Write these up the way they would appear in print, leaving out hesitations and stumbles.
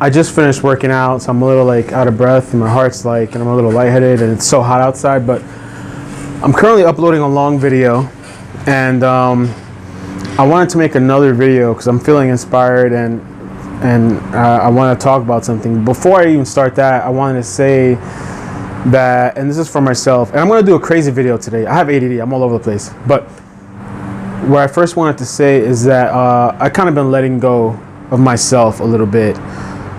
I just finished working out, so I'm a little like out of breath, and my heart's like, and I'm a little lightheaded, and it's so hot outside. But I'm currently uploading a long video, and I wanted to make another video because I'm feeling inspired, and I want to talk about something. Before I even start that, I wanted to say that, and this is for myself, and I'm going to do a crazy video today. I have ADD, I'm all over the place. But what I first wanted to say is that I kind of been letting go of myself a little bit.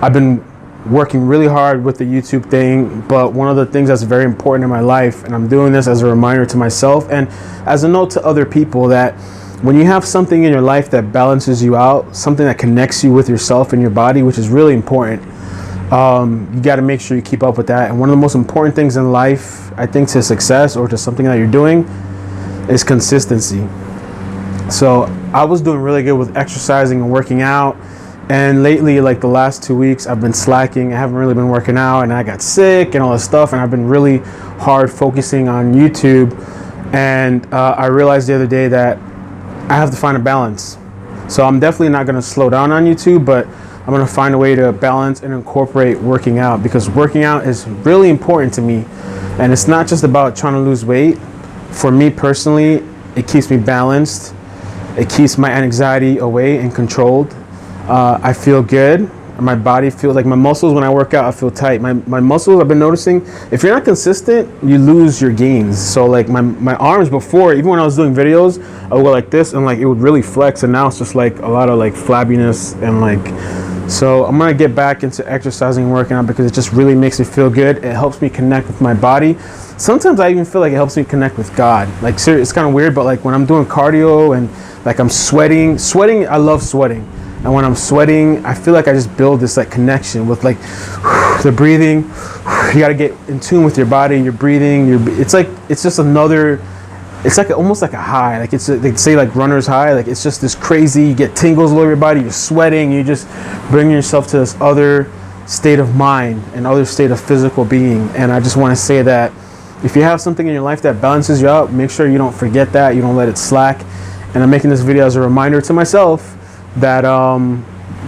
I've been working really hard with the YouTube thing, but one of the things that's very important in my life, and I'm doing this as a reminder to myself and as a note to other people, that when you have something in your life that balances you out, something that connects you with yourself and your body, which is really important, you got to make sure you keep up with that. And one of the most important things in life, I think, to success or to something that you're doing is consistency. So I was doing really good with exercising and working out, and lately, like the last 2 weeks, I've been slacking. I haven't really been working out, and I got sick and all this stuff, and I've been really hard focusing on YouTube. And I realized the other day that I have to find a balance. So I'm definitely not going to slow down on YouTube, but I'm going to find a way to balance and incorporate working out, because working out is really important to me. And it's not just about trying to lose weight. For me personally, it keeps me balanced. It keeps my anxiety away and controlled. I feel good. My body feels like my muscles, when I work out, I feel tight. My muscles, I've been noticing, if you're not consistent, you lose your gains. So like my arms before, even when I was doing videos, I would go like this and like it would really flex, and now it's just like a lot of like flabbiness and like, so I'm gonna get back into exercising and working out because it just really makes me feel good. It helps me connect with my body. Sometimes I even feel like it helps me connect with God. Like seriously, it's kind of weird, but like when I'm doing cardio and like I'm sweating, I love sweating. And when I'm sweating, I feel like I just build this like connection with like the breathing. You got to get in tune with your body, your breathing. It's just another, it's like almost like a high. Like they say like runner's high. Like it's just this crazy, you get tingles all over your body, you're sweating, you just bring yourself to this other state of mind and other state of physical being. And I just want to say that if you have something in your life that balances you out, make sure you don't forget that, you don't let it slack. And I'm making this video as a reminder to myself that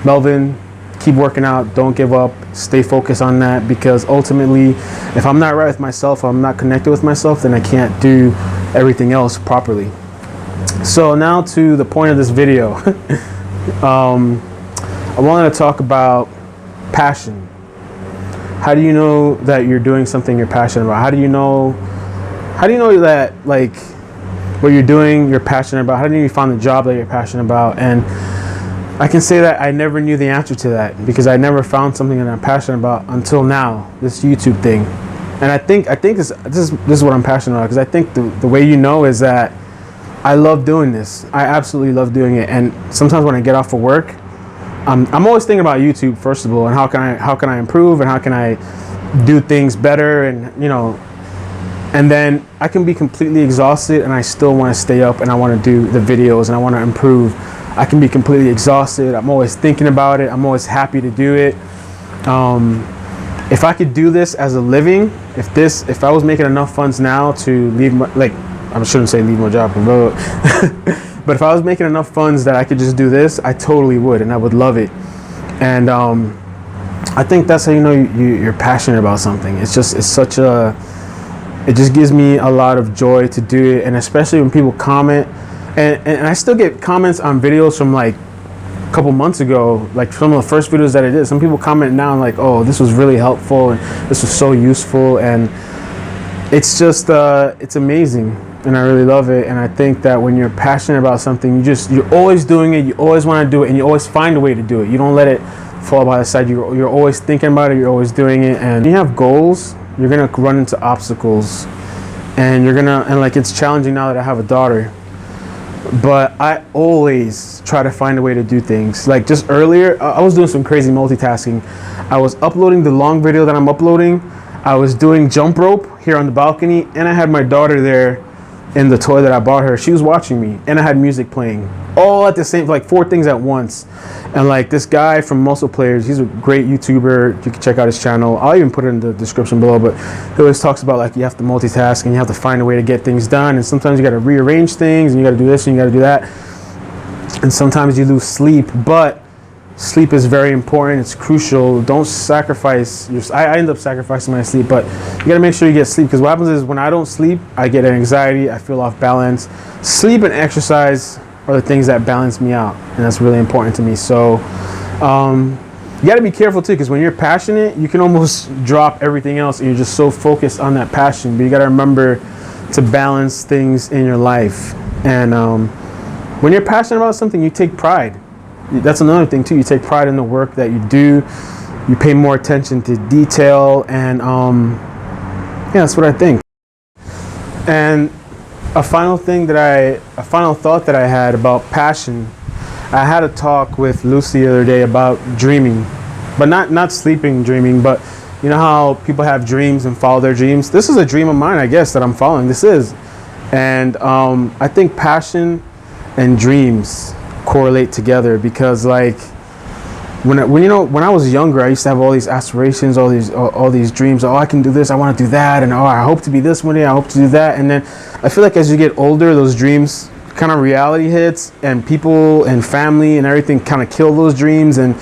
Melvin, keep working out, don't give up, stay focused on that, because ultimately if I'm not right with myself, if I'm not connected with myself, then I can't do everything else properly. So now to the point of this video. I wanted to talk about passion. How do you know that you're doing something you're passionate about? How do you know that like what you're doing you're passionate about? How do you find the job that you're passionate about? And I can say that I never knew the answer to that, because I never found something that I'm passionate about until now, this YouTube thing. And I think this is what I'm passionate about, because I think the way you know is that I love doing this. I absolutely love doing it. And sometimes when I get off of work, I'm always thinking about YouTube first of all, and how can I improve, and how can I do things better, and you know. And then I can be completely exhausted, and I still want to stay up, and I want to do the videos, and I want to improve. I can be completely exhausted. I'm always thinking about it. I'm always happy to do it. If I could do this as a living, if I was making enough funds now to leave my, like, I shouldn't say leave my job, but if I was making enough funds that I could just do this, I totally would, and I would love it. And I think that's how you know you're passionate about something. It just gives me a lot of joy to do it, and especially when people comment. And I still get comments on videos from like a couple months ago, like some of the first videos that I did. Some people comment now like, oh, this was really helpful, and this was so useful, and it's just it's amazing, and I really love it. And I think that when you're passionate about something, you're always doing it, you always want to do it, and you always find a way to do it. You don't let it fall by the side. You're always thinking about it, you're always doing it. And when you have goals, you're gonna run into obstacles, and like it's challenging now that I have a daughter. But I always try to find a way to do things. Like just earlier, I was doing some crazy multitasking. I was uploading the long video that I'm uploading. I was doing jump rope here on the balcony, and I had my daughter there in the toy that I bought her. She was watching me, and I had music playing all at the same, like 4 things at once. And like this guy from Muscle Players, he's a great YouTuber. You can check out his channel. I'll even put it in the description below. But he always talks about like you have to multitask and you have to find a way to get things done. And sometimes you got to rearrange things, and you got to do this and you got to do that. And sometimes you lose sleep, but sleep is very important. It's crucial. Don't sacrifice your. I end up sacrificing my sleep, but you gotta make sure you get sleep, because what happens is when I don't sleep, I get anxiety. I feel off balance. Sleep and exercise are the things that balance me out, and that's really important to me. So you got to be careful too, because when you're passionate, you can almost drop everything else, and you're just so focused on that passion. But you got to remember to balance things in your life. And when you're passionate about something, you take pride. That's another thing too. You take pride in the work that you do. You pay more attention to detail, and yeah, that's what I think. And a final thought that I had about passion. I had a talk with Lucy the other day about dreaming, but not sleeping dreaming, but you know how people have dreams and follow their dreams? This is a dream of mine, I guess, that I'm following. This is. And I think passion and dreams correlate together, because like when I was younger, I used to have all these aspirations, all these dreams. Oh, I can do this, I want to do that, and oh, I hope to be this one day, I hope to do that. And then I feel like as you get older, those dreams kind of reality hits, and people and family and everything kind of kill those dreams, and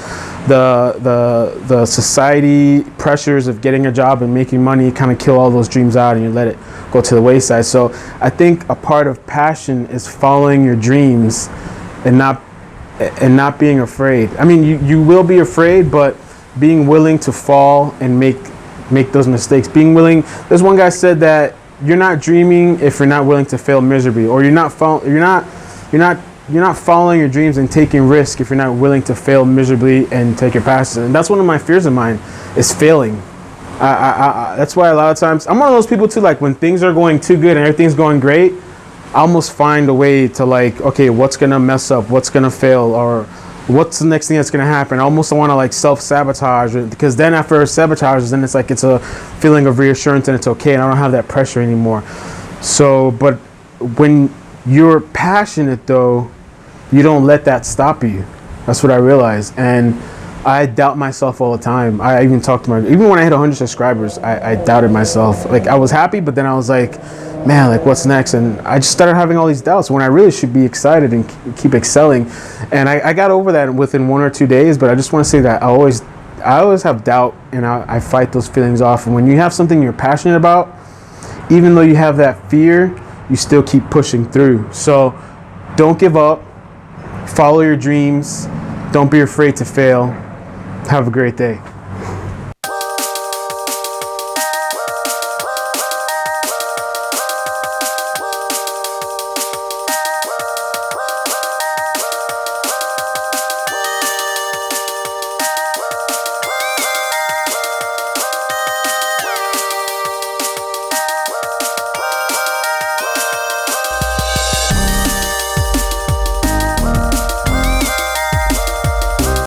the society pressures of getting a job and making money kind of kill all those dreams out, and you let it go to the wayside. So I think a part of passion is following your dreams and not being afraid. I mean, you will be afraid, but being willing to fall and make those mistakes. Being willing. There's one guy said that you're not dreaming if you're not willing to fail miserably, or you're not following your dreams and taking risk if you're not willing to fail miserably and take your passion. And that's one of my fears of mine, is failing. That's why a lot of times I'm one of those people too. Like when things are going too good and everything's going great, I almost find a way to like, okay, what's gonna mess up, what's gonna fail, or what's the next thing that's gonna happen. I almost want to like self-sabotage it, because then after sabotage, then it's like it's a feeling of reassurance and it's okay, and I don't have that pressure anymore. So, but when you're passionate though, you don't let that stop you. That's what I realized. And I doubt myself all the time. I even talked to even when I hit 100 subscribers, I doubted myself. Like I was happy, but then I was like, man, like what's next? And I just started having all these doubts when I really should be excited and keep excelling. And I got over that within 1 or 2 days, but I just want to say that I always have doubt, and I fight those feelings off. And when you have something you're passionate about, even though you have that fear, you still keep pushing through. So don't give up, follow your dreams, don't be afraid to fail. Have a great day.